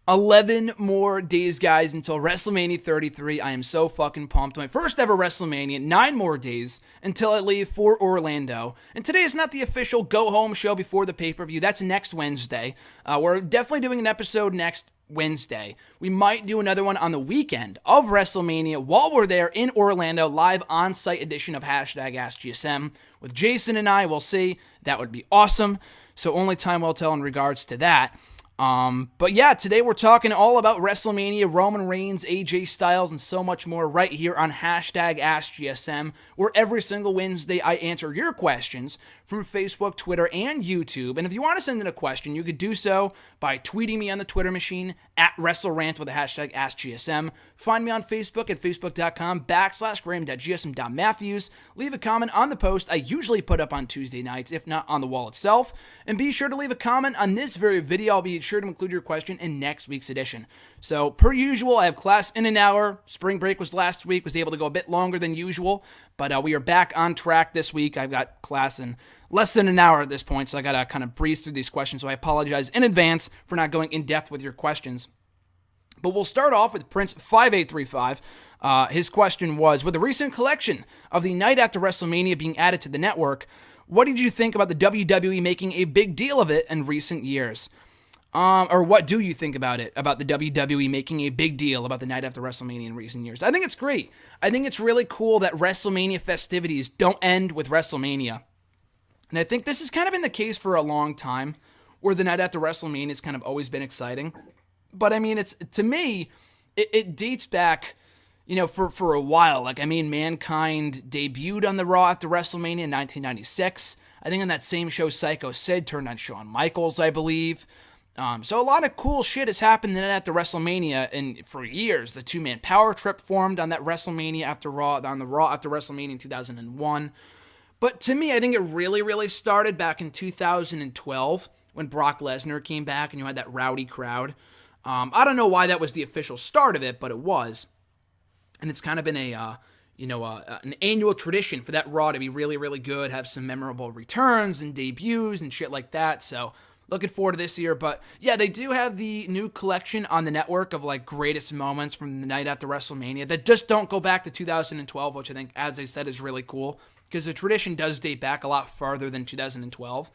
11 more days, guys, until WrestleMania 33. I am so fucking pumped. My first ever WrestleMania. 9 more days until I leave for Orlando. And today is not the official go-home show before the pay-per-view. That's next Wednesday. We're definitely doing an episode next Wednesday. We might do another one on the weekend of WrestleMania while we're there in Orlando, live on-site edition of #AskGSM with Jason and I. We'll see. That would be awesome. So only time will tell in regards to that. But yeah, today we're talking all about WrestleMania, Roman Reigns, AJ Styles, and so much more right here on #AskGSM, where every single Wednesday I answer your questions from Facebook, Twitter, and YouTube. And if you want to send in a question, you could do so by tweeting me on the Twitter machine at WrestleRant with the #AskGSM. Find me on Facebook at facebook.com/graham.gsm.matthews. Leave a comment on the post I usually put up on Tuesday nights, if not on the wall itself. And be sure to leave a comment on this very video. I'll be sure to include your question in next week's edition. So, per usual, I have class in an hour. Spring break was last week, was able to go a bit longer than usual, but we are back on track this week. I've got class in less than an hour at this point, so I got to kind of breeze through these questions, so I apologize in advance for not going in depth with your questions. But we'll start off with Prince5835. His question was, with the recent collection of the night after WrestleMania being added to the network, what did you think about the WWE making a big deal of it in recent years? Or what do you think about it, about the WWE making a big deal about the night after WrestleMania in recent years? I think it's great. I think it's really cool that WrestleMania festivities don't end with WrestleMania. And I think this has kind of been the case for a long time, where the night after WrestleMania has kind of always been exciting. But I mean, it's, to me, it dates back, for a while. Like, I mean, Mankind debuted on the Raw after WrestleMania in 1996. I think on that same show, Psycho Sid turned on Shawn Michaels, I believe. So a lot of cool shit has happened then after WrestleMania, and for years, the two-man power trip formed on that WrestleMania after Raw, on the Raw after WrestleMania in 2001. But to me, I think it really started back in 2012 when Brock Lesnar came back and you had that rowdy crowd. I don't know why that was the official start of it, but it was. And it's kind of been an annual tradition for that Raw to be really good, have some memorable returns and debuts and shit like that. So looking forward to this year. But yeah, they do have the new collection on the network of like greatest moments from the night after WrestleMania that just don't go back to 2012, which I think, as I said, is really cool because the tradition does date back a lot farther than 2012.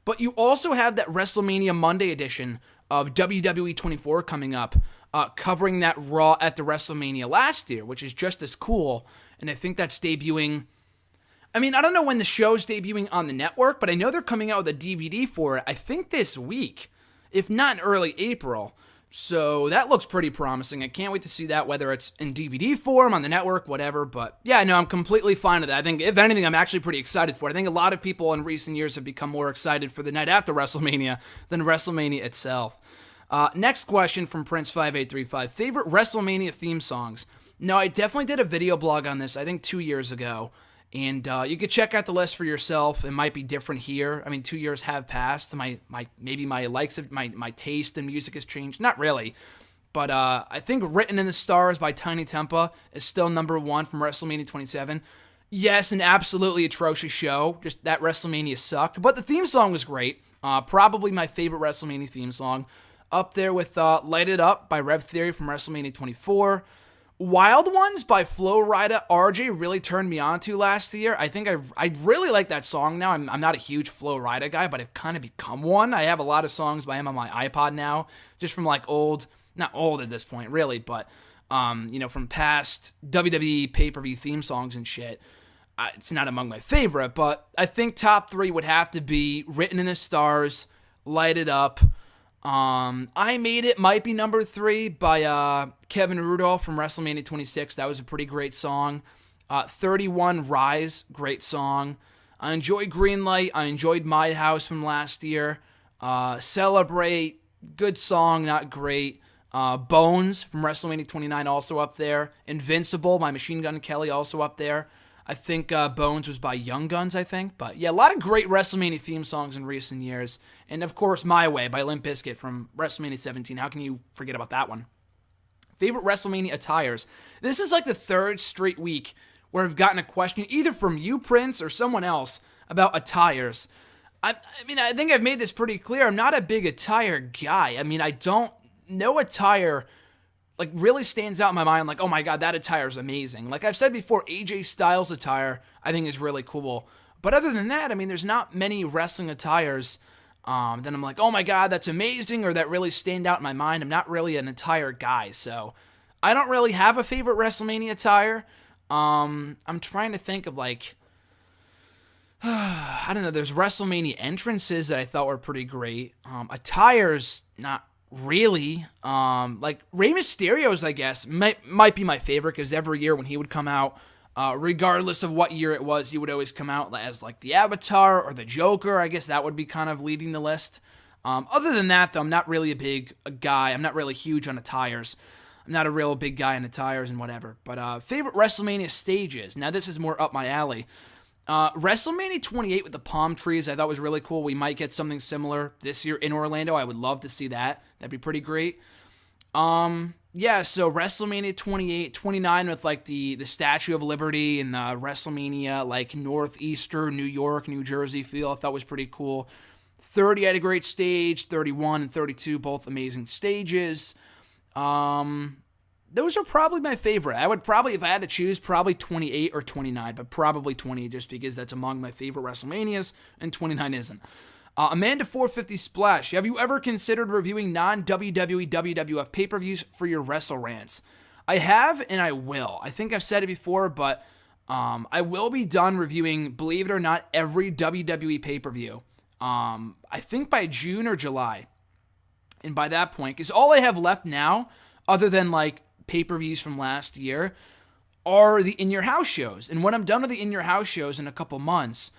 But you also have that WrestleMania Monday edition of WWE 24 coming up, covering that Raw at the WrestleMania last year, which is just as cool. And I think that's debuting. I mean, I don't know when the show's debuting on the network, but I know they're coming out with a DVD for it, I think this week, if not in early April. So that looks pretty promising. I can't wait to see that, whether it's in DVD form, on the network, whatever. But yeah, no, I'm completely fine with that. I think, if anything, I'm actually pretty excited for it. I think a lot of people in recent years have become more excited for the night after WrestleMania than WrestleMania itself. Next question from Prince5835. Favorite WrestleMania theme songs? No, I definitely did a video blog on this, I think 2 years ago. And you could check out the list for yourself. It might be different here. I mean, 2 years have passed. Maybe my likes of my taste in music has changed. Not really, but I think "Written in the Stars" by Tiny Tempa is still number one from WrestleMania 27. Yes, an absolutely atrocious show. Just that WrestleMania sucked, but the theme song was great. Probably my favorite WrestleMania theme song, up there with "Light It Up" by Rev Theory from WrestleMania 24. Wild Ones by Flo Rida RJ really turned me on to last year. I think I really like that song now. I'm not a huge Flo Rida guy, but I've kind of become one. I have a lot of songs by him on my iPod now, just from like not old at this point really, but from past WWE pay-per-view theme songs and shit. It's not among my favorite, but I think top three would have to be "Written in the Stars," "Light It Up." I Made It might be number 3 by Kevin Rudolph from WrestleMania 26. That was a pretty great song. 31 Rise, great song. I enjoyed Greenlight. I enjoyed My House from last year. Celebrate, good song, not great. Bones from WrestleMania 29 also up there. Invincible by Machine Gun Kelly also up there. I think Bones was by Young Guns, I think. But yeah, a lot of great WrestleMania theme songs in recent years. And of course, My Way by Limp Bizkit from WrestleMania 17. How can you forget about that one? Favorite WrestleMania attires. This is like the third straight week where I've gotten a question either from you, Prince, or someone else about attires. I mean, I think I've made this pretty clear. I'm not a big attire guy. I mean, I don't no attire like really stands out in my mind. Like, oh my god, that attire is amazing. Like I've said before, AJ Styles attire I think is really cool. But other than that, I mean, there's not many wrestling attires that I'm like, oh my god, that's amazing, or that really stand out in my mind. I'm not really an attire guy, so I don't really have a favorite WrestleMania attire. I'm trying to think of like, I don't know, there's WrestleMania entrances that I thought were pretty great. Attires, not really. Like Rey Mysterio's, I guess, might be my favorite, because every year when he would come out, regardless of what year it was, he would always come out as like the Avatar or the Joker. I guess that would be kind of leading the list. Other than that, though, I'm not really a guy. I'm not really huge on attires. I'm not a real big guy in attires and whatever. But favorite WrestleMania stages. Now, this is more up my alley. WrestleMania 28 with the palm trees I thought was really cool. We might get something similar this year in Orlando. I would love to see that. That'd be pretty great. Yeah, so WrestleMania 28, 29 with like the Statue of Liberty and the WrestleMania like northeastern New York, New Jersey feel I thought was pretty cool. 30 had a great stage, 31 and 32 both amazing stages. Those are probably my favorite. I would probably, if I had to choose, probably 28 or 29, but probably 28 just because that's among my favorite WrestleManias and 29 isn't. Amanda 450 Splash, have you ever considered reviewing non-WWE WWF pay-per-views for your Wrestle Rants? I have, and I will. I think I've said it before, but I will be done reviewing, believe it or not, every WWE pay-per-view. I think by June or July. And by that point, because all I have left now, other than like pay-per-views from last year, are the in-your-house shows. And when I'm done with the in-your-house shows in a couple months,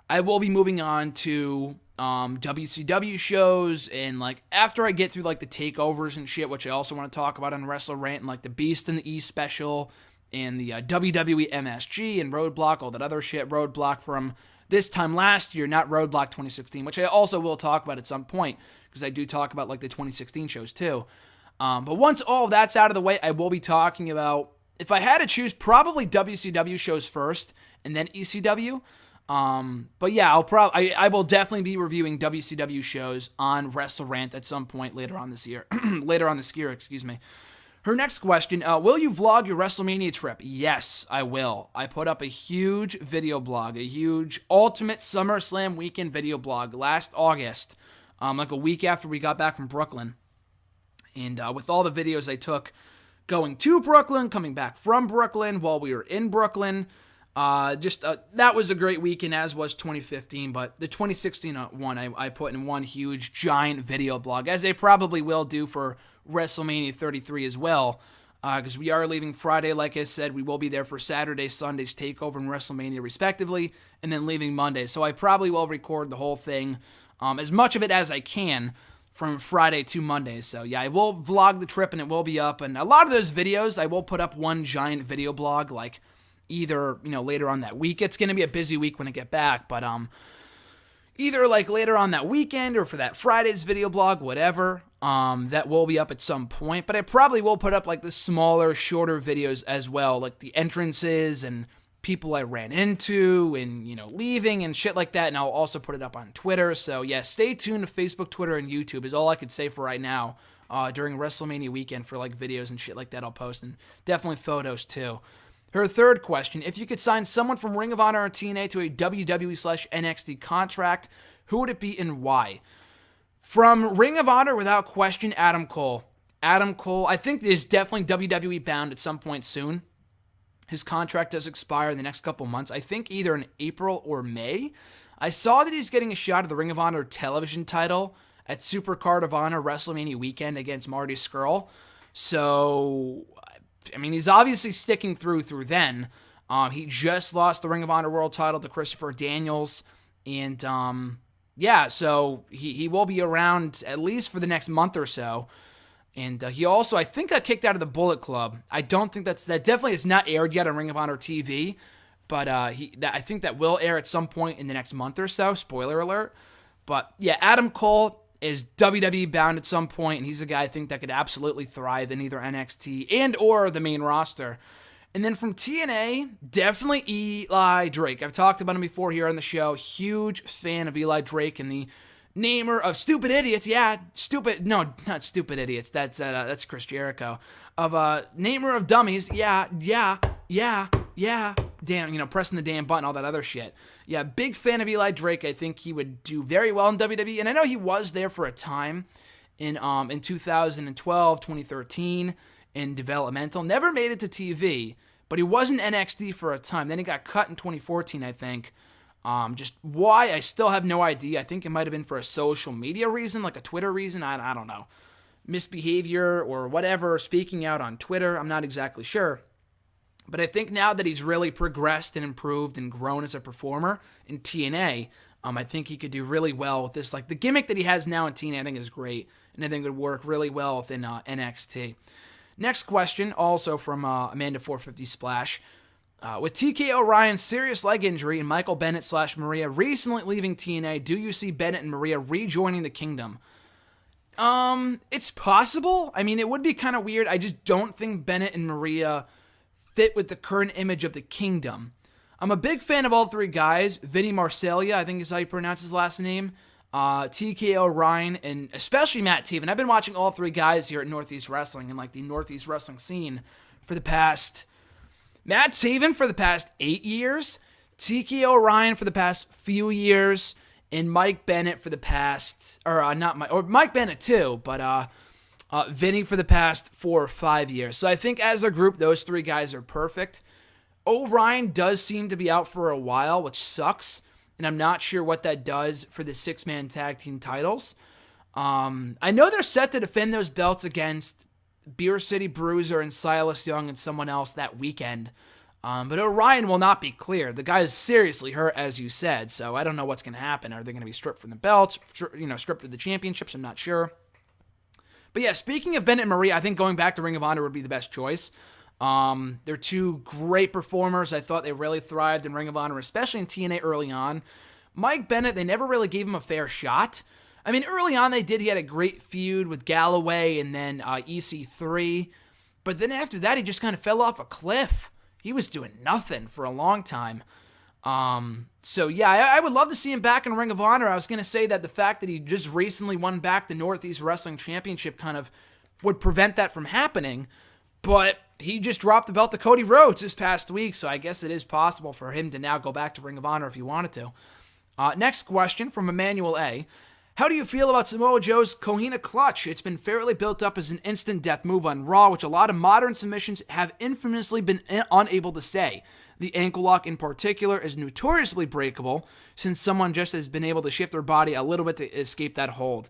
I will be moving on to WCW shows, and like after I get through like the takeovers and shit, which I also want to talk about on Wrestle Rant, and like the Beast in the East special, and the WWE MSG and Roadblock, all that other shit, Roadblock from this time last year, not Roadblock 2016, which I also will talk about at some point, because I do talk about like the 2016 shows too. But once all of that's out of the way, I will be talking about, if I had to choose, probably WCW shows first, and then ECW. But yeah, I will definitely be reviewing WCW shows on Wrestle Rant at some point later on this year. Excuse me. Her next question, will you vlog your WrestleMania trip? Yes, I will. I put up a huge video blog, a huge Ultimate SummerSlam weekend video blog last August, like a week after we got back from Brooklyn. And with all the videos I took going to Brooklyn, coming back from Brooklyn, while we were in Brooklyn, that was a great weekend, as was 2015, but the 2016 one I put in one huge, giant video blog, as they probably will do for WrestleMania 33 as well, because we are leaving Friday, like I said. We will be there for Saturday, Sunday's TakeOver and WrestleMania, respectively, and then leaving Monday. So I probably will record the whole thing, as much of it as I can, from Friday to Monday. So yeah, I will vlog the trip, and it will be up, and a lot of those videos, I will put up one giant video blog, like, either, later on that week. It's going to be a busy week when I get back, but either like later on that weekend or for that Friday's video blog, whatever, that will be up at some point. But I probably will put up like the smaller, shorter videos as well, like the entrances and people I ran into and, leaving and shit like that. And I'll also put it up on Twitter. So yeah, stay tuned to Facebook, Twitter, and YouTube is all I could say for right now. During WrestleMania weekend for like videos and shit like that I'll post, and definitely photos too. Her third question, if you could sign someone from Ring of Honor or TNA to a WWE/NXT contract, who would it be and why? From Ring of Honor, without question, Adam Cole. Adam Cole, I think, is definitely WWE bound at some point soon. His contract does expire in the next couple months. I think either in April or May. I saw that he's getting a shot at the Ring of Honor television title at Supercard of Honor WrestleMania weekend against Marty Scurll. So, I mean, he's obviously sticking through then. He just lost the Ring of Honor World title to Christopher Daniels. And, yeah, so he will be around at least for the next month or so. And he also, I think, got kicked out of the Bullet Club. I don't think that definitely is not aired yet on Ring of Honor TV. But I think that will air at some point in the next month or so. Spoiler alert. But, yeah, Adam Cole is WWE bound at some point, and he's a guy I think that could absolutely thrive in either NXT and or the main roster. And then from TNA, definitely Eli Drake. I've talked about him before here on the show. Huge fan of Eli Drake and the namer of stupid idiots. Yeah, stupid. No, not stupid idiots. That's Chris Jericho. Of namer of dummies. Yeah. Damn, pressing the damn button, all that other shit. Yeah, big fan of Eli Drake. I think he would do very well in WWE, and I know he was there for a time in 2012, 2013 in developmental. Never made it to TV, but he was in NXT for a time. Then he got cut in 2014, I think. Just why, I still have no idea. I think it might have been for a social media reason, like a Twitter reason. I don't know. Misbehavior or whatever, speaking out on Twitter. I'm not exactly sure. But I think now that he's really progressed and improved and grown as a performer in TNA, I think he could do really well with this. Like, the gimmick that he has now in TNA, I think is great, and I think it would work really well within NXT. Next question, also from Amanda 450 Splash. With TK O'Rion's serious leg injury and Michael Bennett / Maria recently leaving TNA, do you see Bennett and Maria rejoining the Kingdom? It's possible. I mean, it would be kind of weird. I just don't think Bennett and Maria fit with the current image of the Kingdom. I'm a big fan of all three guys. Vinny Marseglia, I think is how you pronounce his last name. TK O'Ryan, and especially Matt Taven. I've been watching all three guys here at Northeast Wrestling and like the Northeast Wrestling scene for the past... Matt Taven for the past 8 years, TK O'Ryan for the past few years, and Mike Bennett for the past... Mike Bennett too, but... Vinny for the past 4 or 5 years. So I think as a group, those three guys are perfect. O'Ryan does seem to be out for a while, which sucks. And I'm not sure what that does for the 6-man tag team titles. I know they're set to defend those belts against Beer City Bruiser and Silas Young and someone else that weekend. But O'Ryan will not be clear. The guy is seriously hurt, as you said. So I don't know what's going to happen. Are they going to be stripped from the belts? Stripped of the championships? I'm not sure. But yeah, speaking of Bennett and Maria, I think going back to Ring of Honor would be the best choice. They're two great performers. I thought they really thrived in Ring of Honor, especially in TNA early on. Mike Bennett, they never really gave him a fair shot. I mean, early on they did. He had a great feud with Galloway and then EC3. But then after that, he just kind of fell off a cliff. He was doing nothing for a long time. So yeah, I would love to see him back in Ring of Honor. I was going to say that the fact that he just recently won back the Northeast Wrestling Championship kind of would prevent that from happening, but he just dropped the belt to Cody Rhodes this past week, so I guess it is possible for him to now go back to Ring of Honor if he wanted to. Next question from Emmanuel A. How do you feel about Samoa Joe's Cohina Clutch? It's been fairly built up as an instant death move on Raw, which a lot of modern submissions have infamously been unable to stay. The ankle lock in particular is notoriously breakable since someone just has been able to shift their body a little bit to escape that hold.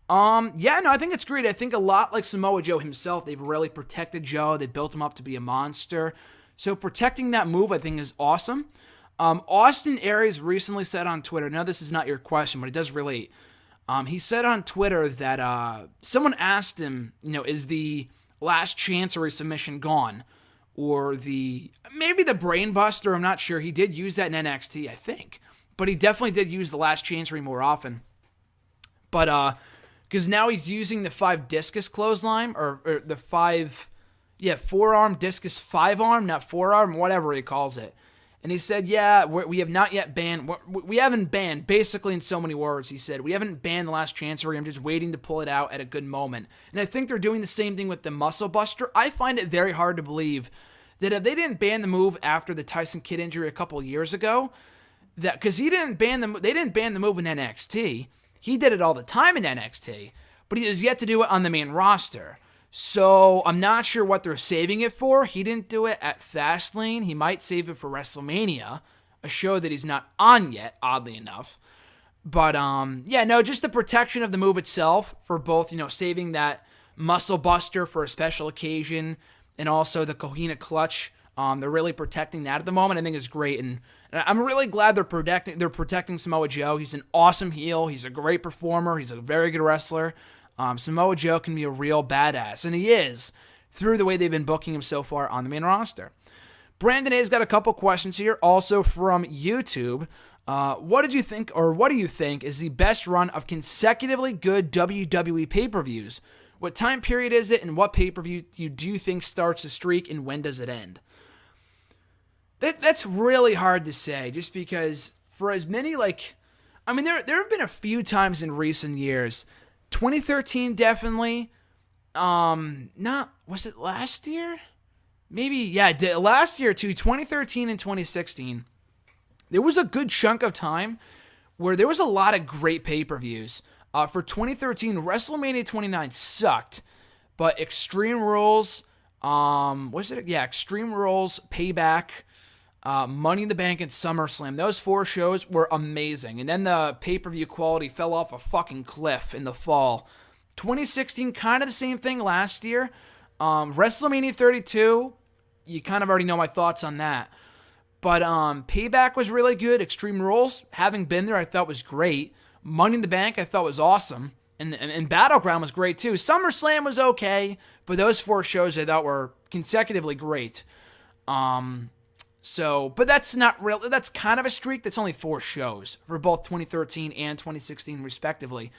I think it's great. I think a lot like Samoa Joe himself, they've really protected Joe. They built him up to be a monster. So protecting that move, I think, is awesome. Austin Aries recently said on Twitter, now this is not your question, but it does relate. He said on Twitter that someone asked him, is the last chancery submission gone? Or maybe the Brain Buster, I'm not sure. He did use that in NXT, I think. But he definitely did use the last chancery more often. But, because now he's using the 5 discus clothesline, or the 5, forearm discus 5-arm, not forearm, whatever he calls it. And he said, we have not yet banned, we haven't banned, basically in so many words, he said, we haven't banned the last chancery, I'm just waiting to pull it out at a good moment. And I think they're doing the same thing with the Muscle Buster. I find it very hard to believe that if they didn't ban the move after the Tyson Kidd injury a couple years ago, that because they didn't ban the move in NXT, he did it all the time in NXT, but he has yet to do it on the main roster. So I'm not sure what they're saving it for. He didn't do it at Fastlane. He might save it for WrestleMania, a show that he's not on yet, oddly enough. But just the protection of the move itself for both, saving that Muscle Buster for a special occasion and also the Cohina Clutch. They're really protecting that at the moment. I think is great, and I'm really glad they're protecting Samoa Joe. He's an awesome heel. He's a great performer. He's a very good wrestler. Samoa Joe can be a real badass, and he is, through the way they've been booking him so far on the main roster. Brandon A's got a couple questions here, also from YouTube. What do you think is the best run of consecutively good WWE pay-per-views? What time period is it, and what pay-per-view do you think starts the streak, and when does it end? That's really hard to say, just because for as many, I mean, there have been a few times in recent years. 2013 definitely. Not, was it last year? Maybe, yeah, last year too, 2013 and 2016. There was a good chunk of time where there was a lot of great pay-per-views. For 2013, WrestleMania 29 sucked, but Extreme Rules, was it? Yeah, Extreme Rules, Payback, Money in the Bank, and SummerSlam. Those 4 shows were amazing. And then the pay-per-view quality fell off a fucking cliff in the fall. 2016, kind of the same thing last year. WrestleMania 32, you kind of already know my thoughts on that. But Payback was really good. Extreme Rules, having been there, I thought was great. Money in the Bank, I thought was awesome. And Battleground was great too. SummerSlam was okay, but those 4 shows I thought were consecutively great. But that's not real. That's kind of a streak. That's only 4 shows for both 2013 and 2016, respectively.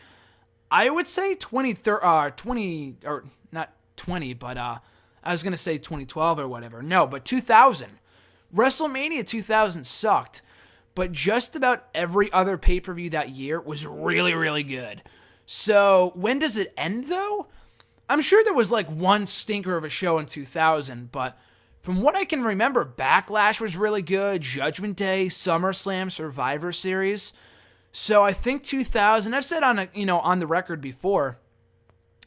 I would say 20, or not 20, but I was gonna say 2012 or whatever. No, but 2000. WrestleMania 2000 sucked, but just about every other pay-per-view that year was really, really good. So when does it end, though? I'm sure there was like one stinker of a show in 2000, but from what I can remember, Backlash was really good, Judgment Day, SummerSlam, Survivor Series. So I think 2000, I've said on the record before,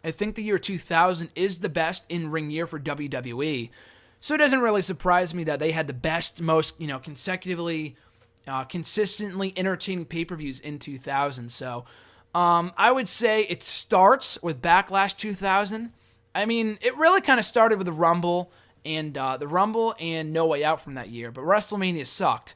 I think the year 2000 is the best in-ring year for WWE. So it doesn't really surprise me that they had the best, most, consistently entertaining pay-per-views in 2000. So I would say it starts with Backlash 2000. I mean, it really kind of started with the Rumble and No Way Out from that year. But WrestleMania sucked.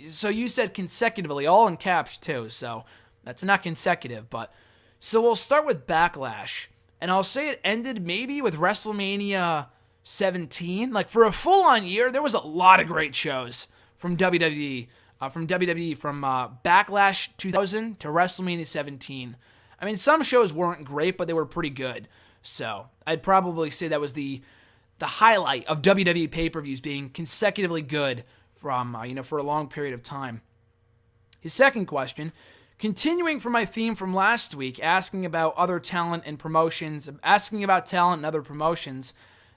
So you said consecutively, all in caps too. So that's not consecutive. But so we'll start with Backlash. And I'll say it ended maybe with WrestleMania 17. Like for a full-on year, there was a lot of great shows from WWE. From Backlash 2000 to WrestleMania 17. I mean, some shows weren't great, but they were pretty good. So I'd probably say that was the highlight of WWE pay-per-views being consecutively good from for a long period of time. His second question, continuing from my theme from last week, asking about talent and other promotions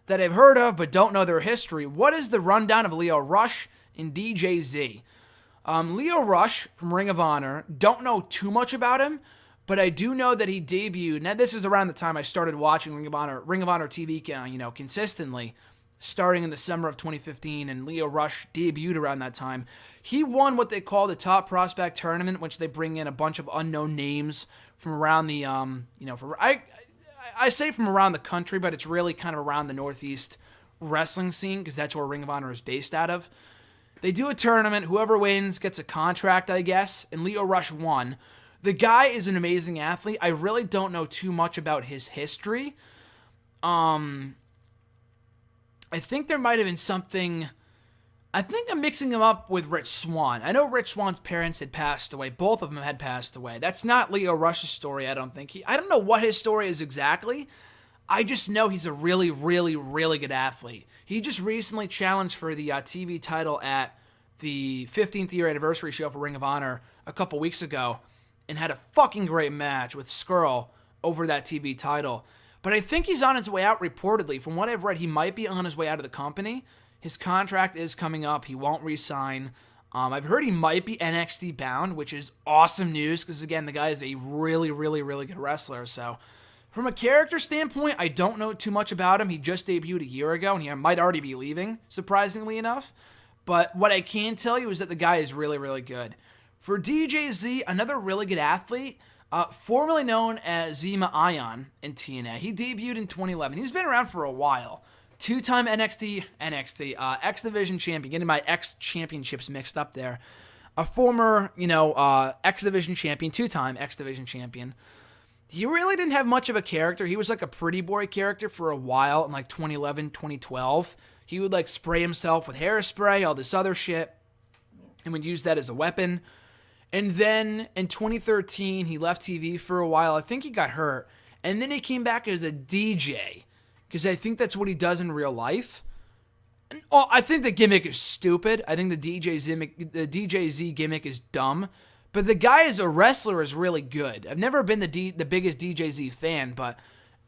that I've heard of but don't know their history. What is the rundown of Lio Rush and DJZ? Lio Rush from Ring of Honor, don't know too much about him, but I do know that he debuted. Now, this is around the time I started watching Ring of Honor TV, consistently, starting in the summer of 2015, and Lio Rush debuted around that time. He won what they call the Top Prospect Tournament, which they bring in a bunch of unknown names from around the, I say from around the country, but it's really kind of around the Northeast wrestling scene, because that's where Ring of Honor is based out of. They do a tournament. Whoever wins gets a contract, I guess, and Lio Rush won. The guy is an amazing athlete. I really don't know too much about his history. I think there might have been something. I think I'm mixing him up with Rich Swann. I know Rich Swann's parents had passed away. Both of them had passed away. That's not Lio Rush's story, I don't think. I don't know what his story is exactly. I just know he's a really, really, really good athlete. He just recently challenged for the TV title at the 15th year anniversary show for Ring of Honor a couple weeks ago and had a fucking great match with Skrull over that TV title. But I think he's on his way out reportedly. From what I've read, he might be on his way out of the company. His contract is coming up. He won't re-sign. I've heard he might be NXT bound, which is awesome news because, again, the guy is a really, really, really good wrestler. So from a character standpoint, I don't know too much about him. He just debuted a year ago, and he might already be leaving, surprisingly enough. But what I can tell you is that the guy is really, really good. For DJZ, another really good athlete, formerly known as Zema Ion in TNA. He debuted in 2011. He's been around for a while. Two-time X Division champion. Getting my X championships mixed up there. A former, X Division champion, two-time X Division champion. He really didn't have much of a character. He was like a pretty boy character for a while in like 2011, 2012. He would like spray himself with hairspray, all this other shit, and would use that as a weapon. And then in 2013, he left TV for a while. I think he got hurt. And then he came back as a DJ, because I think that's what he does in real life. And, I think the gimmick is stupid. I think the DJZ gimmick is dumb. But the guy as a wrestler is really good. I've never been the biggest DJZ fan, but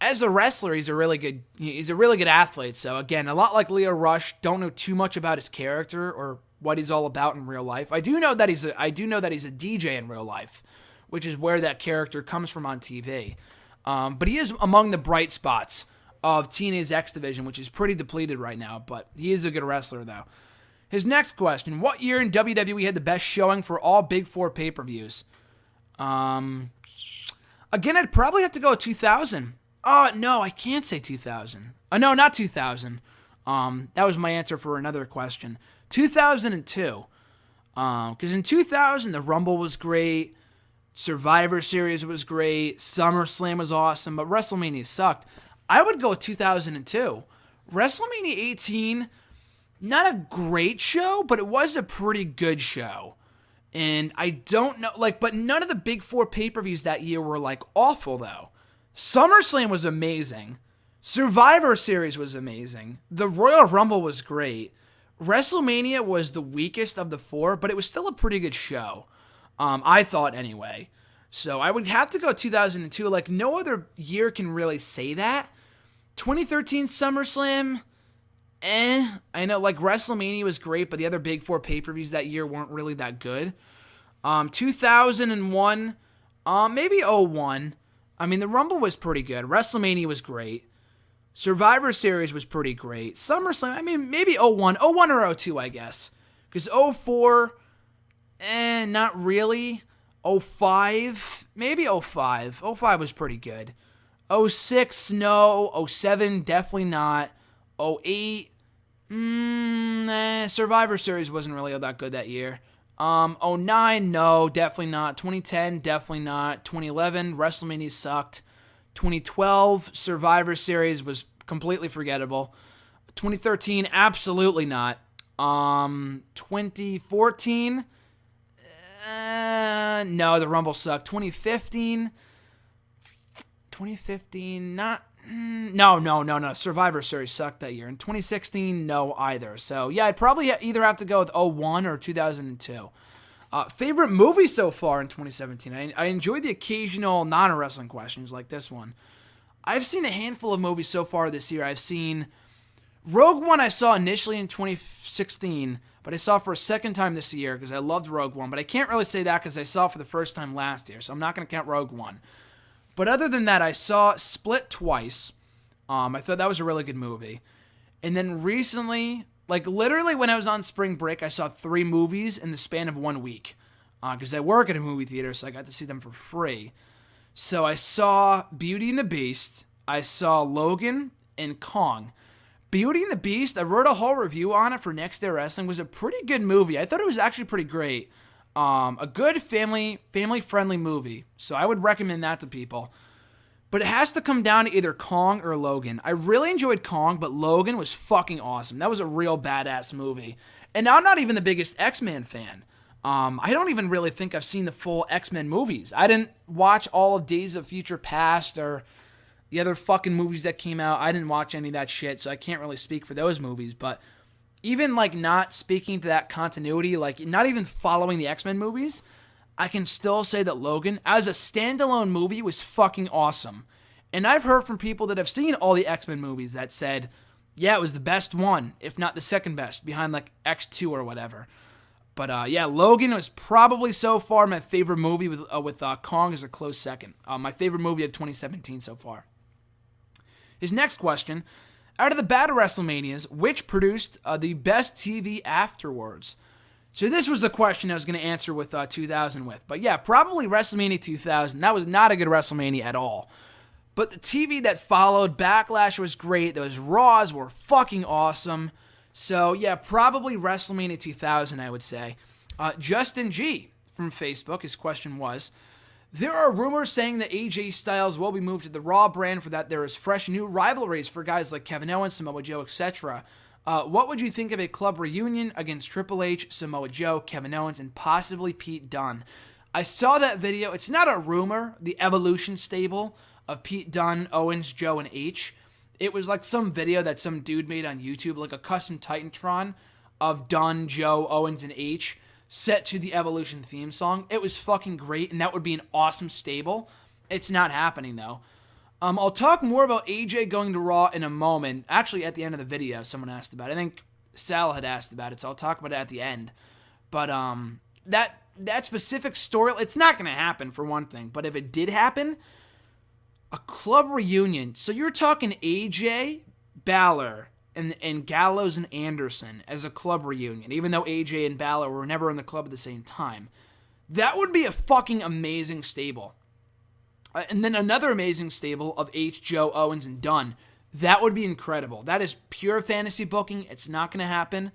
as a wrestler, he's a really good athlete. So again, a lot like Leo Rush, don't know too much about his character or what he's all about in real life. I do know that he's a DJ in real life, which is where that character comes from on TV. But he is among the bright spots of TNA's X Division, which is pretty depleted right now, but he is a good wrestler, though. His next question, what year in WWE had the best showing for all Big Four pay-per-views? Again, I'd probably have to go with 2000. No, I can't say 2000. No, not 2000. That was my answer for another question. 2002. Because in 2000, the Rumble was great, Survivor Series was great, SummerSlam was awesome, but WrestleMania sucked. I would go with 2002. WrestleMania 18, not a great show, but it was a pretty good show. And I don't know, but none of the Big Four pay-per-views that year were, awful, though. SummerSlam was amazing. Survivor Series was amazing. The Royal Rumble was great. WrestleMania was the weakest of the four, but it was still a pretty good show. I thought anyway. So I would have to go 2002. No other year can really say that. 2013 SummerSlam, I know, WrestleMania was great, but the other Big Four pay-per-views that year weren't really that good. 2001, maybe 01. I mean, the Rumble was pretty good. WrestleMania was great. Survivor Series was pretty great. SummerSlam, I mean, maybe 01. 01 or 02, I guess. Because 04, not really. 05, maybe 05. 05 was pretty good. 06, no. 07, definitely not. 08, Survivor Series wasn't really all that good that year. 09, no, definitely not. 2010, definitely not. 2011, WrestleMania sucked. 2012, Survivor Series was completely forgettable. 2013, absolutely not. 2014, no, the Rumble sucked. 2015, not. No. Survivor Series sucked that year. In 2016, no either. So, yeah, I'd probably either have to go with 01 or 2002. Favorite movie so far in 2017? I enjoyed the occasional non-wrestling questions like this one. I've seen a handful of movies so far this year. I've seen Rogue One I saw initially in 2016, but I saw for a second time this year because I loved Rogue One. But I can't really say that because I saw it for the first time last year, so I'm not going to count Rogue One. But other than that, I saw Split twice. I thought that was a really good movie. And then recently, literally when I was on spring break, I saw 3 movies in the span of 1 week. Because I work at a movie theater, so I got to see them for free. So I saw Beauty and the Beast, I saw Logan, and Kong. Beauty and the Beast, I wrote a whole review on it for Next Day Wrestling. It was a pretty good movie. I thought it was actually pretty great. A good family-friendly movie. So I would recommend that to people. But it has to come down to either Kong or Logan. I really enjoyed Kong, but Logan was fucking awesome. That was a real badass movie. And I'm not even the biggest X-Men fan. I don't even really think I've seen the full X-Men movies. I didn't watch all of Days of Future Past or the other fucking movies that came out. I didn't watch any of that shit, so I can't really speak for those movies. But even not speaking to that continuity, not even following the X-Men movies, I can still say that Logan, as a standalone movie, was fucking awesome. And I've heard from people that have seen all the X-Men movies that said, yeah, it was the best one, if not the second best, behind X2 or whatever. But yeah, Logan was probably so far my favorite movie with Kong as a close second. My favorite movie of 2017 so far. His next question, out of the Battle WrestleManias, which produced the best TV afterwards? So this was the question I was going to answer with 2000 with. But yeah, probably WrestleMania 2000. That was not a good WrestleMania at all. But the TV that followed, Backlash was great. Those Raws were fucking awesome. So yeah, probably WrestleMania 2000, I would say. Justin G. from Facebook, his question was, there are rumors saying that AJ Styles will be moved to the Raw brand for that there is fresh new rivalries for guys like Kevin Owens, Samoa Joe, etc. What would you think of a club reunion against Triple H, Samoa Joe, Kevin Owens, and possibly Pete Dunne? I saw that video. It's not a rumor, the Evolution stable of Pete Dunne, Owens, Joe, and H. It was some video that some dude made on YouTube, a custom Titantron of Dunne, Joe, Owens, and H. set to the Evolution theme song. It was fucking great, and that would be an awesome stable. It's not happening, though. I'll talk more about AJ going to Raw in a moment. Actually, at the end of the video, someone asked about it. I think Sal had asked about it, so I'll talk about it at the end. But that specific story, it's not going to happen, for one thing. But if it did happen, a club reunion. So you're talking AJ, Balor, and Gallows and Anderson as a club reunion, even though AJ and Balor were never in the club at the same time. That would be a fucking amazing stable. And then another amazing stable of H, Joe, Owens, and Dunn. That would be incredible. That is pure fantasy booking. It's not going to happen.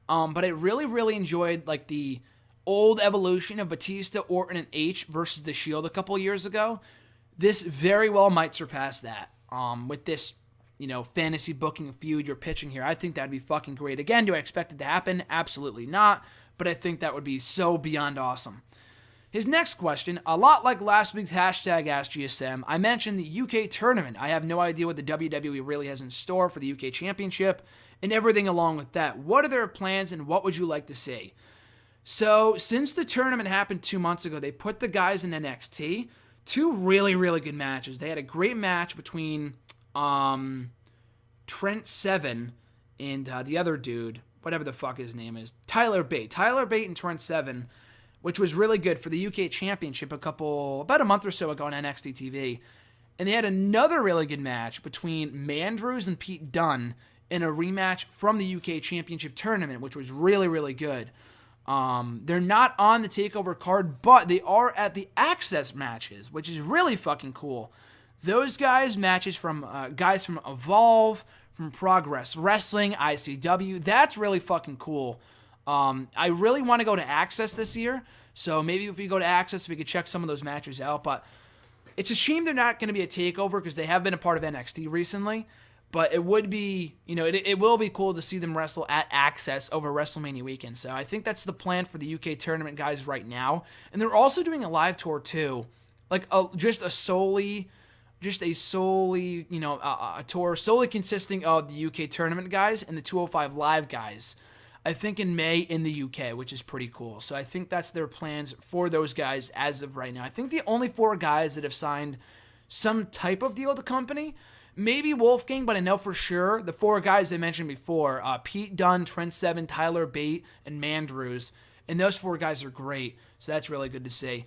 But I really, really enjoyed like the old evolution of Batista, Orton, and H versus The Shield a couple years ago. This very well might surpass that. With this, fantasy booking feud you're pitching here. I think that'd be fucking great. Again, do I expect it to happen? Absolutely not. But I think that would be so beyond awesome. His next question, a lot like last week's hashtag AskGSM, I mentioned the UK tournament. I have no idea what the WWE really has in store for the UK Championship and everything along with that. What are their plans and what would you like to see? So, since the tournament happened 2 months ago, they put the guys in NXT. 2 really, really good matches. They had a great match between Trent Seven and the other dude, whatever the fuck his name is, Tyler Bate. Tyler Bate and Trent Seven, which was really good for the UK Championship about a month or so ago on NXT TV. And they had another really good match between Mandrews and Pete Dunne in a rematch from the UK Championship tournament, which was really, really good. They're not on the TakeOver card, but they are at the Access matches, which is really fucking cool. Those matches from guys from Evolve, from Progress Wrestling, ICW, that's really fucking cool. I really want to go to Access this year, so maybe if we go to Access, we could check some of those matches out, but it's a shame they're not going to be a TakeOver because they have been a part of NXT recently, but it would be, it will be cool to see them wrestle at Access over WrestleMania weekend, so I think that's the plan for the UK tournament guys right now, and they're also doing a live tour too, like a tour solely consisting of the UK tournament guys and the 205 Live guys, I think in May in the UK, which is pretty cool. So I think that's their plans for those guys as of right now. I think the only 4 guys that have signed some type of deal with the company, maybe Wolfgang, but I know for sure the 4 guys I mentioned before, Pete Dunne, Trent Seven, Tyler Bate, and Mandrews, and those 4 guys are great. So that's really good to see.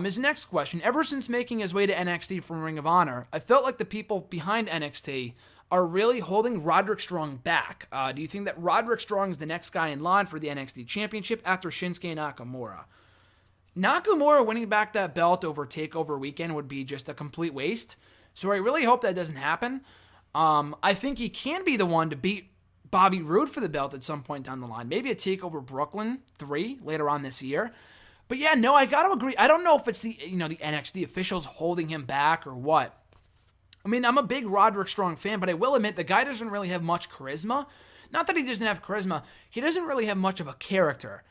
His next question, ever since making his way to NXT from Ring of Honor, I felt like the people behind NXT are really holding Roderick Strong back. Do you think that Roderick Strong is the next guy in line for the NXT Championship after Shinsuke Nakamura? Nakamura winning back that belt over TakeOver weekend would be just a complete waste, so I really hope that doesn't happen. I think he can be the one to beat Bobby Roode for the belt at some point down the line. Maybe a TakeOver Brooklyn 3 later on this year. But yeah, no, I got to agree. I don't know if it's the NXT officials holding him back or what. I mean, I'm a big Roderick Strong fan, but I will admit the guy doesn't really have much charisma. Not that he doesn't have charisma, he doesn't really have much of a character.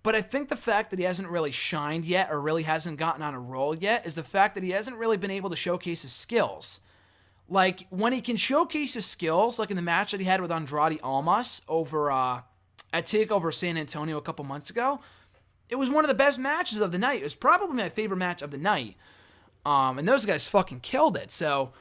But I think the fact that he hasn't really shined yet or really hasn't gotten on a roll yet is the fact that he hasn't really been able to showcase his skills. Like, when he can showcase his skills, like in the match that he had with Andrade Almas over at TakeOver San Antonio a couple months ago, it was one of the best matches of the night. It was probably my favorite match of the night. And those guys fucking killed it. So,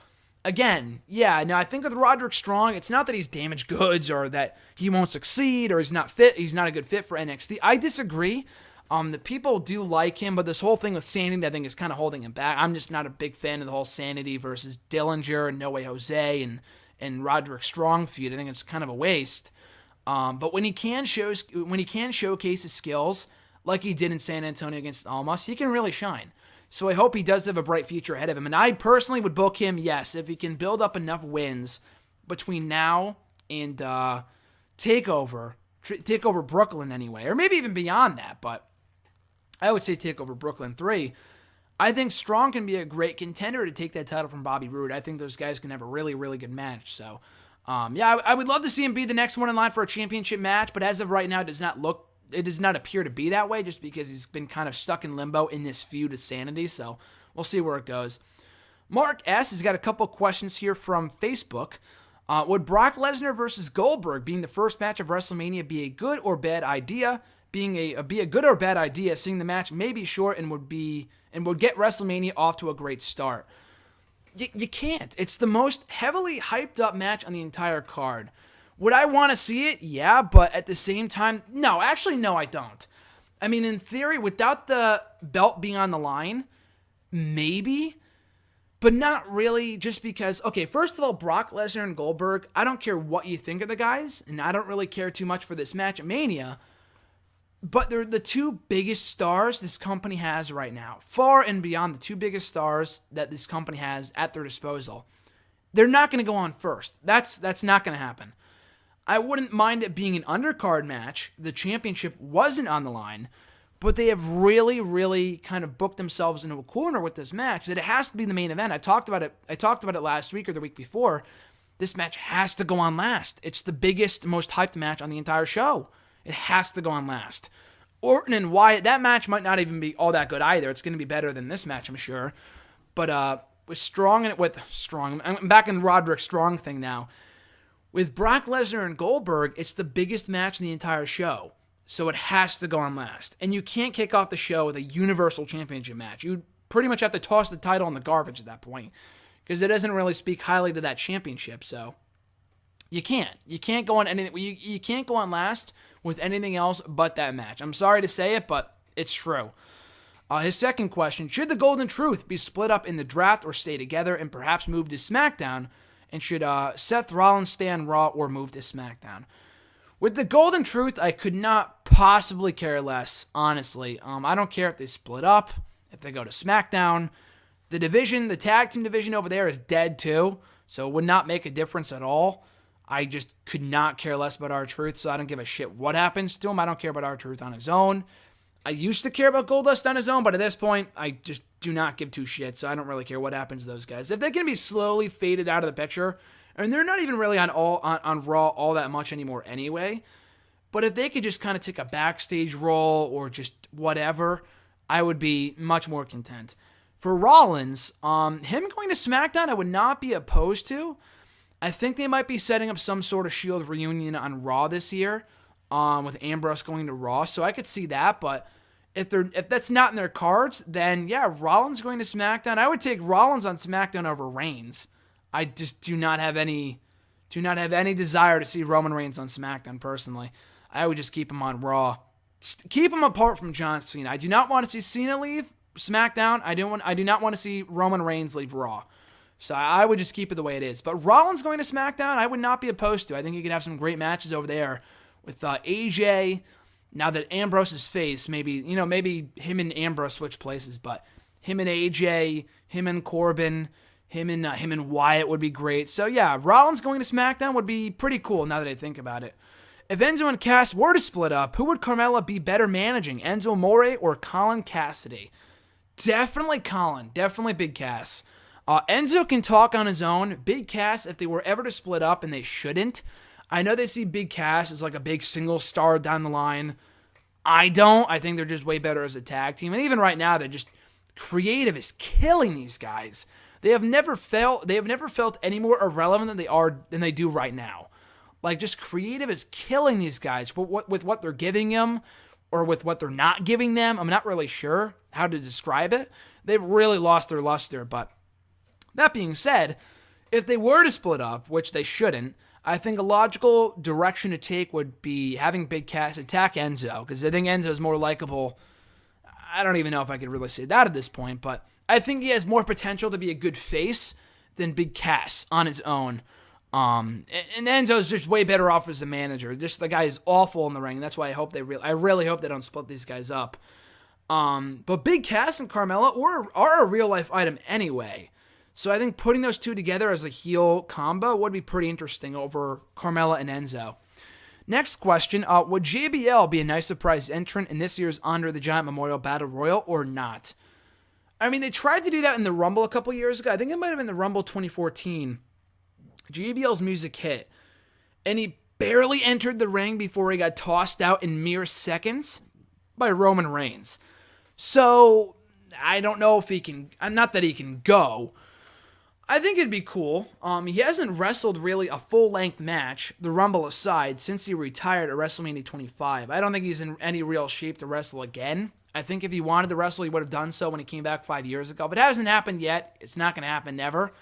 again, yeah, no, I think with Roderick Strong, it's not that he's damaged goods or that he won't succeed or he's not a good fit for NXT. I disagree. The people do like him, but this whole thing with Sanity, I think, is kind of holding him back. I'm just not a big fan of the whole Sanity versus Dillinger and No Way Jose and Roderick Strong feud. I think it's kind of a waste. But when he can showcase his skills, like he did in San Antonio against Almas, he can really shine. So I hope he does have a bright future ahead of him. And I personally would book him, yes, if he can build up enough wins between now and TakeOver Brooklyn anyway, or maybe even beyond that, but I would say TakeOver Brooklyn 3. I think Strong can be a great contender to take that title from Bobby Roode. I think those guys can have a really, really good match. So, yeah, I would love to see him be the next one in line for a championship match, but as of right now, it does not appear to be that way just because he's been kind of stuck in limbo in this feud with Sanity, so we'll see where it goes. Mark S. has got a couple questions here from Facebook. Would Brock Lesnar versus Goldberg being the first match of WrestleMania be a good or bad idea? be a good or bad idea, seeing the match may be short and would get WrestleMania off to a great start. You can't. It's the most heavily hyped up match on the entire card. Would I want to see it? Yeah, but at the same time, no. Actually, no, I don't. I mean, in theory, without the belt being on the line, maybe, but not really, just because, okay, first of all, Brock Lesnar and Goldberg, I don't care what you think of the guys, and I don't really care too much for this match at Mania, but they're the two biggest stars this company has right now, far and beyond the two biggest stars that this company has at their disposal. They're not going to go on first. That's not going to happen. I wouldn't mind it being an undercard match. The championship wasn't on the line, but they have really, really kind of booked themselves into a corner with this match that it has to be the main event. I talked about it last week or the week before. This match has to go on last. It's the biggest, most hyped match on the entire show. It has to go on last. Orton and Wyatt, that match might not even be all that good either. It's going to be better than this match, I'm sure. But with Strong, I'm back in Roderick Strong thing now. With Brock Lesnar and Goldberg, it's the biggest match in the entire show. So it has to go on last. And you can't kick off the show with a Universal Championship match. You pretty much have to toss the title in the garbage at that point, because it doesn't really speak highly to that championship. So you can't. You can't go on anything. You can't go on last with anything else but that match. I'm sorry to say it, but it's true. His second question, should the Golden Truth be split up in the draft or stay together and perhaps move to SmackDown? And should Seth Rollins stay on Raw or move to SmackDown? With the Golden Truth, I could not possibly care less, honestly. I don't care if they split up, if they go to SmackDown. The tag team division over there is dead too, so it would not make a difference at all. I just could not care less about R-Truth, so I don't give a shit what happens to him. I don't care about R-Truth on his own. I used to care about Goldust on his own, but at this point, I just do not give two shits, so I don't really care what happens to those guys. If they can be slowly faded out of the picture, and they're not even really on Raw all that much anymore anyway, but if they could just kind of take a backstage role or just whatever, I would be much more content. For Rollins, him going to SmackDown, I would not be opposed to. I think they might be setting up some sort of Shield reunion on Raw this year, with Ambrose going to Raw, so I could see that, but if that's not in their cards, then yeah, Rollins going to SmackDown. I would take Rollins on SmackDown over Reigns. I just do not have any desire to see Roman Reigns on SmackDown personally. I would just keep him on Raw. Keep him apart from John Cena. I do not want to see Cena leave SmackDown. I do not want to see Roman Reigns leave Raw. So I would just keep it the way it is. But Rollins going to SmackDown, I would not be opposed to. I think you could have some great matches over there with AJ. Now that Ambrose is face, maybe him and Ambrose switch places, but him and AJ, him and Corbin, him and Wyatt would be great. So yeah, Rollins going to SmackDown would be pretty cool now that I think about it. If Enzo and Cass were to split up, who would Carmella be better managing, Enzo Amore or Colin Cassidy? Definitely Colin. Definitely Big Cass. Enzo can talk on his own. Big Cass, if they were ever to split up, and they shouldn't, I know they see Big Cass as like a big single star down the line. I don't. I think they're just way better as a tag team. And even right now, they're just creative is killing these guys. They have never felt any more irrelevant than they do right now. Like, just creative is killing these guys with what they're giving them or with what they're not giving them. I'm not really sure how to describe it. They've really lost their luster. But that being said, if they were to split up, which they shouldn't, I think a logical direction to take would be having Big Cass attack Enzo, because I think Enzo is more likable. I don't even know if I could really say that at this point, but I think he has more potential to be a good face than Big Cass on his own. And Enzo's just way better off as a manager. Just the guy is awful in the ring. That's why I really hope they don't split these guys up. But Big Cass and Carmella are a real life item anyway. So I think putting those two together as a heel combo would be pretty interesting over Carmella and Enzo. Next question, would JBL be a nice surprise entrant in this year's Andre the Giant Memorial Battle Royal or not? I mean, they tried to do that in the Rumble a couple years ago. I think it might have been the Rumble 2014. JBL's music hit, and he barely entered the ring before he got tossed out in mere seconds by Roman Reigns. So I don't know if he can, not that he can go. I think it'd be cool. He hasn't wrestled really a full-length match, the Rumble aside, since he retired at WrestleMania 25. I don't think he's in any real shape to wrestle again. I think if he wanted to wrestle, he would have done so when he came back 5 years ago. But it hasn't happened yet. It's not going to happen never.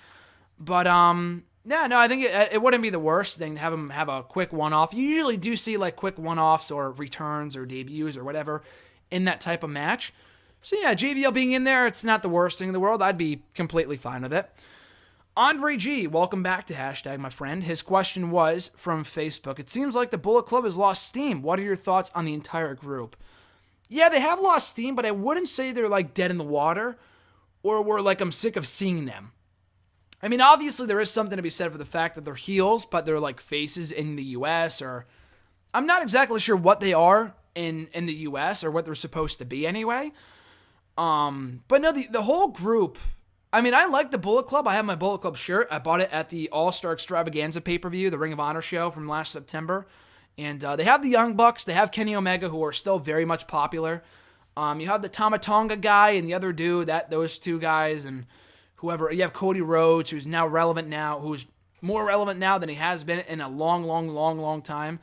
But, yeah, no, I think it wouldn't be the worst thing to have him have a quick one-off. You usually do see, like, quick one-offs or returns or debuts or whatever in that type of match. So, yeah, JBL being in there, it's not the worst thing in the world. I'd be completely fine with it. Andre G, welcome back to hashtag, my friend. His question was from Facebook. It seems like the Bullet Club has lost steam. What are your thoughts on the entire group? Yeah, they have lost steam, but I wouldn't say they're like dead in the water or we're like, I'm sick of seeing them. I mean, obviously there is something to be said for the fact that they're heels, but they're like faces in the US, or I'm not exactly sure what they are in the US or what they're supposed to be anyway. But no, the whole group, I mean, I like the Bullet Club. I have my Bullet Club shirt. I bought it at the All-Star Extravaganza pay-per-view, the Ring of Honor show from last September. And they have the Young Bucks. They have Kenny Omega, who are still very much popular. You have the Tama Tonga guy and the other dude, those two guys, and whoever. You have Cody Rhodes, who's more relevant now than he has been in a long time.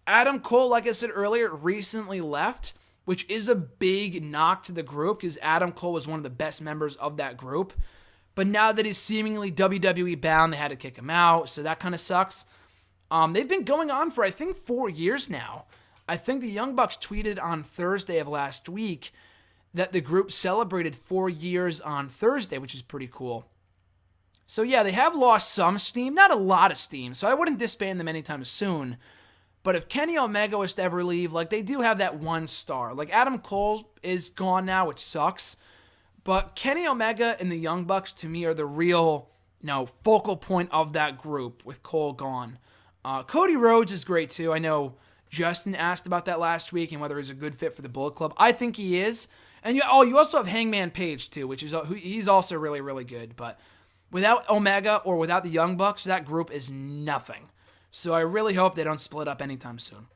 Adam Cole, like I said earlier, recently left, which is a big knock to the group because Adam Cole was one of the best members of that group. But now that he's seemingly WWE bound, they had to kick him out, so that kind of sucks. They've been going on for, I think, 4 years now. I think the Young Bucks tweeted on Thursday of last week that the group celebrated 4 years on Thursday, which is pretty cool. So yeah, they have lost some steam, not a lot of steam, so I wouldn't disband them anytime soon. But if Kenny Omega was to ever leave, like, they do have that one star. Like, Adam Cole is gone now, which sucks. But Kenny Omega and the Young Bucks, to me, are the real, focal point of that group with Cole gone. Cody Rhodes is great, too. I know Justin asked about that last week and whether he's a good fit for the Bullet Club. I think he is. And you also have Hangman Page, too, he's also really, really good. But without Omega or without the Young Bucks, that group is nothing. So I really hope they don't split up anytime soon.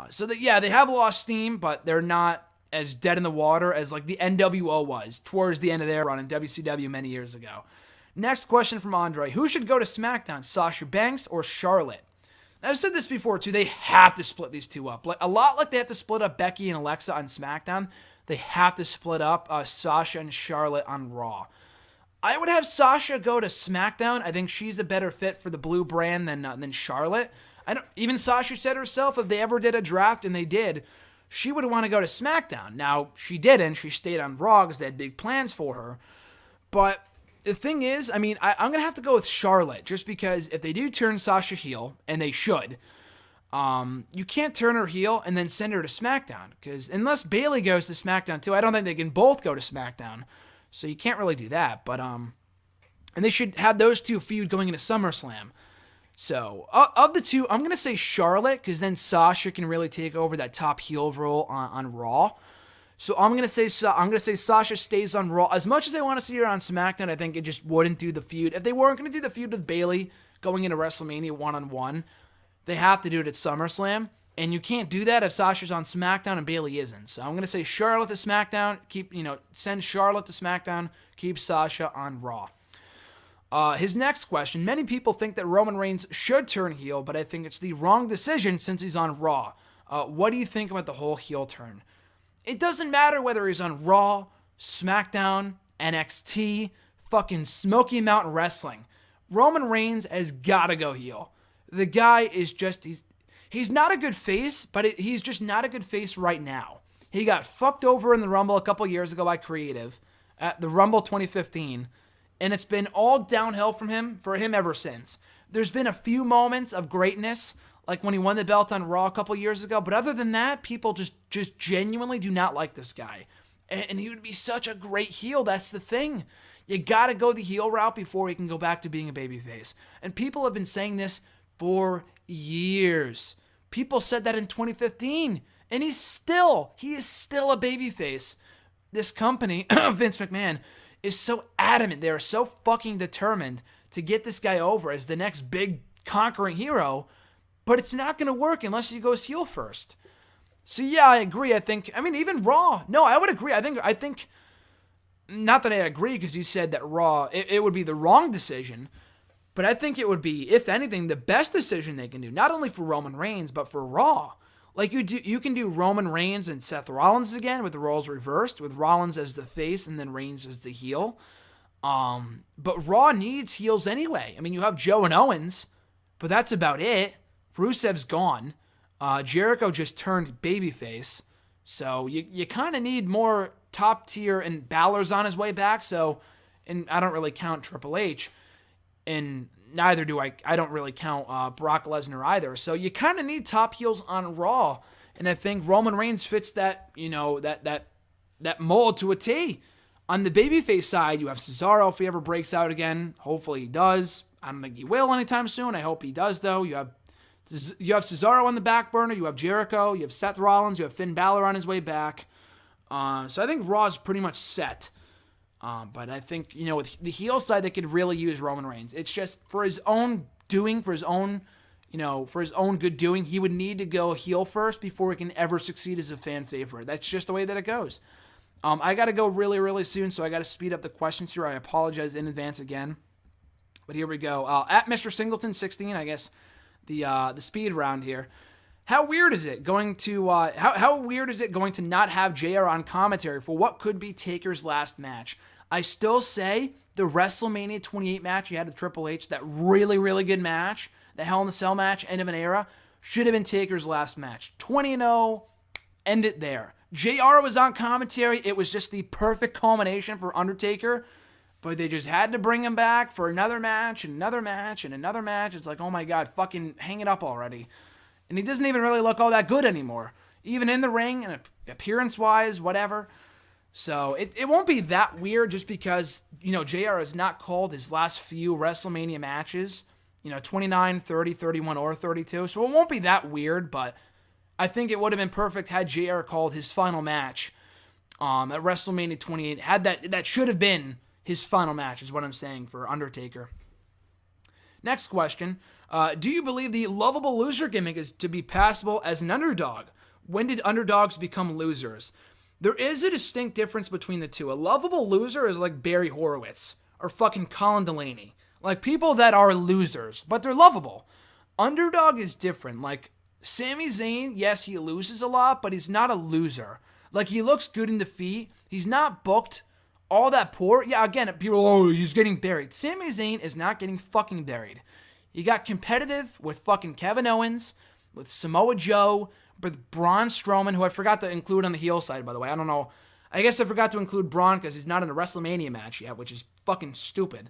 They have lost steam, but they're not as dead in the water as like the NWO was towards the end of their run in WCW many years ago. Next question from Andre. Who should go to SmackDown, Sasha Banks or Charlotte? Now, I've said this before too. They have to split these two up. A lot like they have to split up Becky and Alexa on SmackDown. They have to split up Sasha and Charlotte on Raw. I would have Sasha go to SmackDown. I think she's a better fit for the blue brand than Charlotte. Even Sasha said herself, if they ever did a draft, and they did, she would want to go to SmackDown. Now, she didn't. She stayed on Raw because they had big plans for her. But the thing is, I'm going to have to go with Charlotte just because if they do turn Sasha heel, and they should, you can't turn her heel and then send her to SmackDown because unless Bayley goes to SmackDown too, I don't think they can both go to SmackDown. So you can't really do that. But and they should have those two feud going into SummerSlam. So, of the two, I'm going to say Charlotte, because then Sasha can really take over that top heel role on Raw. So, I'm going to say Sasha stays on Raw. As much as I want to see her on SmackDown, I think it just wouldn't do the feud. If they weren't going to do the feud with Bayley going into WrestleMania one-on-one, they have to do it at SummerSlam. And you can't do that if Sasha's on SmackDown and Bayley isn't. So, I'm going to say Charlotte to SmackDown. Send Charlotte to SmackDown. Keep Sasha on Raw. His next question, many people think that Roman Reigns should turn heel, but I think it's the wrong decision since he's on Raw. What do you think about the whole heel turn? It doesn't matter whether he's on Raw, SmackDown, NXT, fucking Smoky Mountain Wrestling. Roman Reigns has got to go heel. The guy is just, he's not a good face, but he's just not a good face right now. He got fucked over in the Rumble a couple years ago by Creative, at the Rumble 2015, and it's been all downhill for him ever since. There's been a few moments of greatness, like when he won the belt on Raw a couple years ago, but other than that, people just genuinely do not like this guy. And he would be such a great heel, that's the thing. You gotta go the heel route before he can go back to being a babyface. And people have been saying this for years. People said that in 2015, and he is still a babyface. This company, Vince McMahon, is so adamant. They are so fucking determined to get this guy over as the next big conquering hero, but it's not going to work unless he goes heel first. So yeah, I agree. Even Raw. No, I would agree. I think not that I agree, because you said that Raw, it would be the wrong decision, but I think it would be, if anything, the best decision they can do, not only for Roman Reigns, but for Raw. Like, you can do Roman Reigns and Seth Rollins again with the roles reversed, with Rollins as the face and then Reigns as the heel. But Raw needs heels anyway. I mean, you have Joe and Owens, but that's about it. Rusev's gone. Jericho just turned babyface. So you kind of need more top tier, and Balor's on his way back. So, and I don't really count Triple H, and neither do I don't really count Brock Lesnar either. So you kind of need top heels on Raw. And I think Roman Reigns fits that, that mold to a T. On the babyface side, you have Cesaro if he ever breaks out again. Hopefully he does. I don't think he will anytime soon. I hope he does, though. You have Cesaro on the back burner. You have Jericho. You have Seth Rollins. You have Finn Balor on his way back. So I think Raw is pretty much set. But I think, with the heel side, they could really use Roman Reigns. It's just for his own doing, for his own good doing, he would need to go heel first before he can ever succeed as a fan favorite. That's just the way that it goes. I got to go really, really soon, so I got to speed up the questions here. I apologize in advance again. But here we go. At Mr. Singleton 16, I guess the speed round here. How weird is it going to not have JR on commentary for what could be Taker's last match? I still say the WrestleMania 28 match he had with Triple H, that really, really good match, the Hell in a Cell match, end of an era, should have been Taker's last match. 20-0, end it there. JR was on commentary. It was just the perfect culmination for Undertaker, but they just had to bring him back for another match and another match and another match. It's like, oh my God, fucking hang it up already. And he doesn't even really look all that good anymore, even in the ring and appearance-wise, whatever. So it won't be that weird just because, JR has not called his last few WrestleMania matches, 29, 30, 31, or 32. So it won't be that weird, but I think it would have been perfect had JR called his final match at WrestleMania 28. That should have been his final match, is what I'm saying, for Undertaker. Next question. Do you believe the lovable loser gimmick is to be passable as an underdog? When did underdogs become losers? There is a distinct difference between the two. A lovable loser is like Barry Horowitz or fucking Colin Delaney. Like people that are losers, but they're lovable. Underdog is different. Like Sami Zayn, yes, he loses a lot, but he's not a loser. Like he looks good in defeat. He's not booked all that poor. Yeah, again, people, he's getting buried. Sami Zayn is not getting fucking buried. He got competitive with fucking Kevin Owens, with Samoa Joe, with Braun Strowman, who I forgot to include on the heel side, by the way. I don't know. I guess I forgot to include Braun because he's not in a WrestleMania match yet, which is fucking stupid.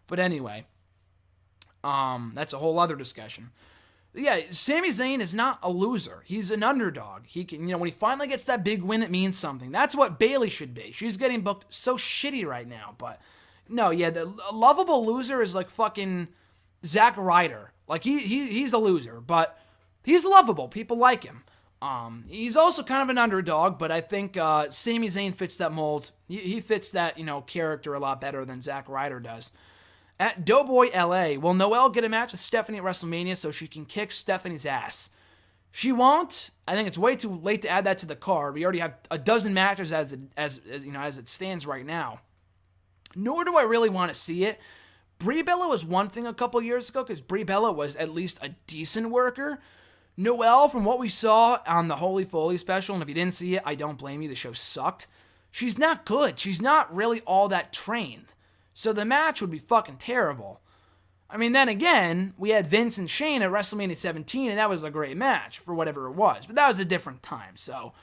But anyway, that's a whole other discussion. Yeah, Sami Zayn is not a loser. He's an underdog. He can, when he finally gets that big win, it means something. That's what Bayley should be. She's getting booked so shitty right now. But no, yeah, the lovable loser is like fucking Zack Ryder. Like he's a loser, but he's lovable. People like him. He's also kind of an underdog, but I think Sami Zayn fits that mold. He fits that character a lot better than Zack Ryder does. At Doughboy LA, will Noelle get a match with Stephanie at WrestleMania so she can kick Stephanie's ass? She won't. I think it's way too late to add that to the card. We already have a dozen matches as it stands right now. Nor do I really want to see it. Brie Bella was one thing a couple years ago because Brie Bella was at least a decent worker. Noelle, from what we saw on the Holy Foley special, and if you didn't see it, I don't blame you. The show sucked. She's not good. She's not really all that trained. So the match would be fucking terrible. I mean, then again, we had Vince and Shane at WrestleMania 17, and that was a great match for whatever it was. But that was a different time. So,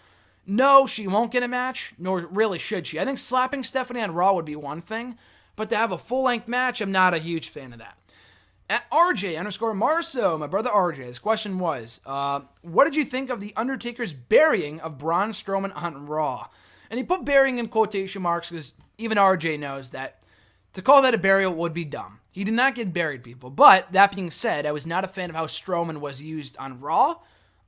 no, she won't get a match, nor really should she. I think slapping Stephanie on Raw would be one thing, but to have a full-length match, I'm not a huge fan of that. At RJ_Marso, my brother RJ, his question was, what did you think of The Undertaker's burying of Braun Strowman on Raw? And he put burying in quotation marks because even RJ knows that to call that a burial would be dumb. He did not get buried, people. But that being said, I was not a fan of how Strowman was used on Raw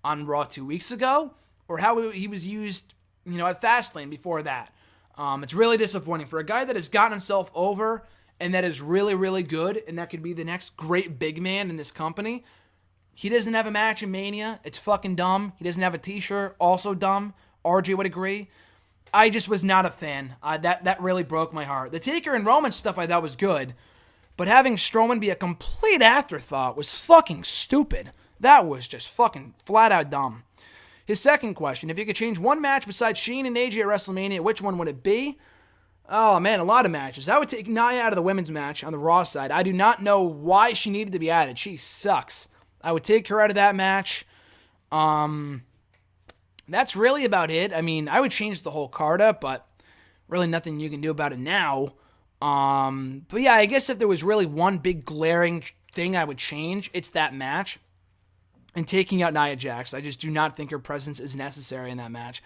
2 weeks ago, or how he was used, at Fastlane before that. It's really disappointing for a guy that has gotten himself over and that is really, really good, and that could be the next great big man in this company. He doesn't have a match in Mania. It's fucking dumb. He doesn't have a t-shirt. Also dumb. RJ would agree. I just was not a fan. That really broke my heart. The Taker and Roman stuff I thought was good, but having Strowman be a complete afterthought was fucking stupid. That was just fucking flat out dumb. His second question, if you could change one match besides Shane and AJ at WrestleMania, which one would it be? Oh man, a lot of matches. I would take Nia out of the women's match on the Raw side. I do not know why she needed to be added. She sucks. I would take her out of that match. That's really about it. I mean, I would change the whole card up, but really nothing you can do about it now. But yeah, I guess if there was really one big glaring thing I would change, it's that match. And taking out Nia Jax. I just do not think her presence is necessary in that match.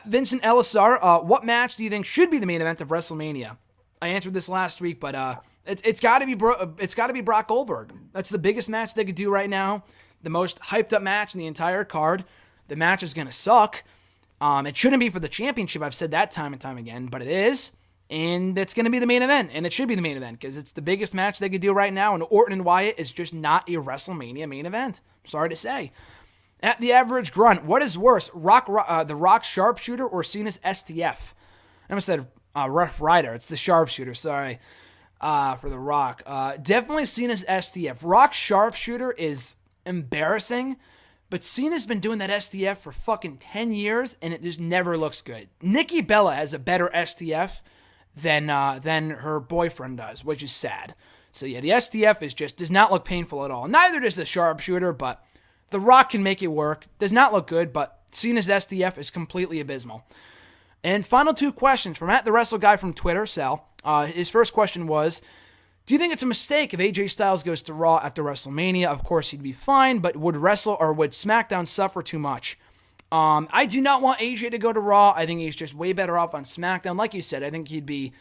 Vincent Elisar, what match do you think should be the main event of WrestleMania? I answered this last week, but it's got to be Brock Goldberg. That's the biggest match they could do right now. The most hyped up match in the entire card. The match is gonna suck. It shouldn't be for the championship. I've said that time and time again, but it is. And it's going to be the main event, and it should be the main event, because it's the biggest match they could do right now, and Orton and Wyatt is just not a WrestleMania main event. I'm sorry to say. At the average grunt, what is worse, the Rock sharpshooter or Cena's STF? I almost said Rough Rider. It's the sharpshooter, sorry, for the Rock. Definitely Cena's STF. Rock sharpshooter is embarrassing, but Cena's been doing that STF for fucking 10 years, and it just never looks good. Nikki Bella has a better STF than her boyfriend does, which is sad. So yeah, the STF does not look painful at all. Neither does the sharpshooter, but The Rock can make it work. Does not look good, but Cena's STF is completely abysmal. And final two questions from @TheWrestleGuy from Twitter, Sal. His first question was, do you think it's a mistake if AJ Styles goes to Raw after WrestleMania? Of course, he'd be fine, but would SmackDown suffer too much? I do not want AJ to go to Raw. I think he's just way better off on SmackDown. Like you said, I think he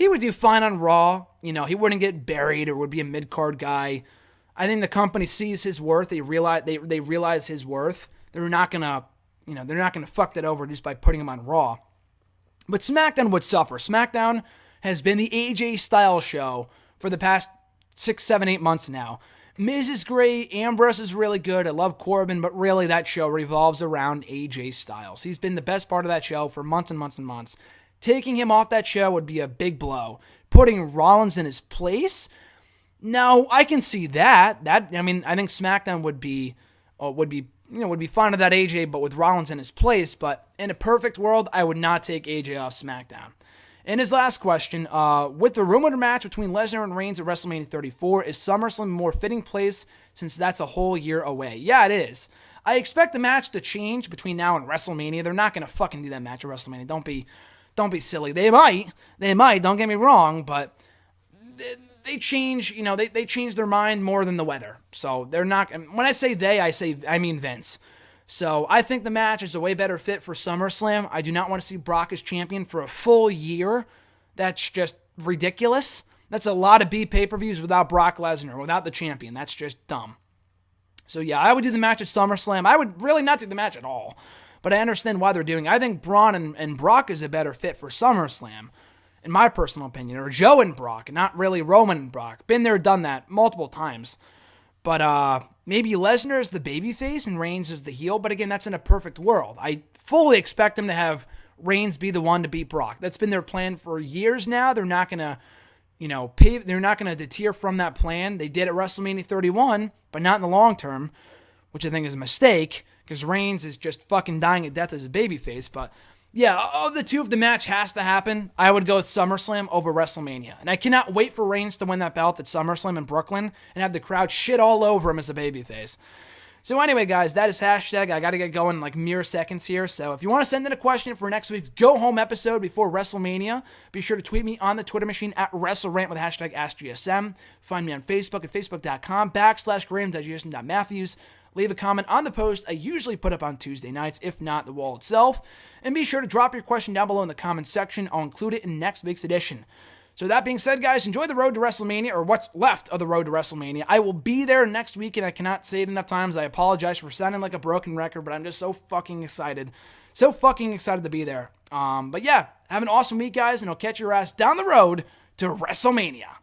would do fine on Raw. You know, he wouldn't get buried or would be a mid-card guy. I think the company sees his worth. They realize his worth. They're not gonna fuck that over just by putting him on Raw. But SmackDown would suffer. SmackDown has been the AJ Styles show for the past 6, 7, 8 months now. Miz is great, Ambrose is really good, I love Corbin, but really that show revolves around AJ Styles. He's been the best part of that show for months and months and months. Taking him off that show would be a big blow. Putting Rollins in his place? No, I can see that. I think SmackDown would be fine with that AJ, but with Rollins in his place. But in a perfect world, I would not take AJ off SmackDown. And his last question, with the rumored match between Lesnar and Reigns at WrestleMania 34, is SummerSlam a more fitting place since that's a whole year away? Yeah, it is. I expect the match to change between now and WrestleMania. They're not going to fucking do that match at WrestleMania. Don't be silly. They might, don't get me wrong, but they change, they change their mind more than the weather. So they're not, when I say they, I mean Vince. So I think the match is a way better fit for SummerSlam. I do not want to see Brock as champion for a full year. That's just ridiculous. That's a lot of B pay-per-views without Brock Lesnar, without the champion. That's just dumb. So yeah, I would do the match at SummerSlam. I would really not do the match at all. But I understand why they're doing it. I think Braun and Brock is a better fit for SummerSlam, in my personal opinion. Or Joe and Brock, not really Roman and Brock. Been there, done that multiple times. But maybe Lesnar is the babyface and Reigns is the heel. But again, that's in a perfect world. I fully expect them to have Reigns be the one to beat Brock. That's been their plan for years now. They're not gonna, they're not gonna deter from that plan. They did at WrestleMania 31, but not in the long term, which I think is a mistake because Reigns is just fucking dying a death as a babyface. But yeah, of the two, if the match has to happen, I would go with SummerSlam over WrestleMania. And I cannot wait for Reigns to win that belt at SummerSlam in Brooklyn and have the crowd shit all over him as a babyface. So anyway, guys, that is hashtag. I got to get going in like mere seconds here. So if you want to send in a question for next week's go-home episode before WrestleMania, be sure to tweet me on the Twitter machine at WrestleRant with hashtag AskGSM. Find me on Facebook at facebook.com/GrahamDigestion.Matthews. Leave a comment on the post I usually put up on Tuesday nights, if not the wall itself. And be sure to drop your question down below in the comments section. I'll include it in next week's edition. So that being said, guys, enjoy the road to WrestleMania, or what's left of the road to WrestleMania. I will be there next week, and I cannot say it enough times. I apologize for sounding like a broken record, but I'm just so fucking excited. So fucking excited to be there. But yeah, have an awesome week, guys, and I'll catch your ass down the road to WrestleMania.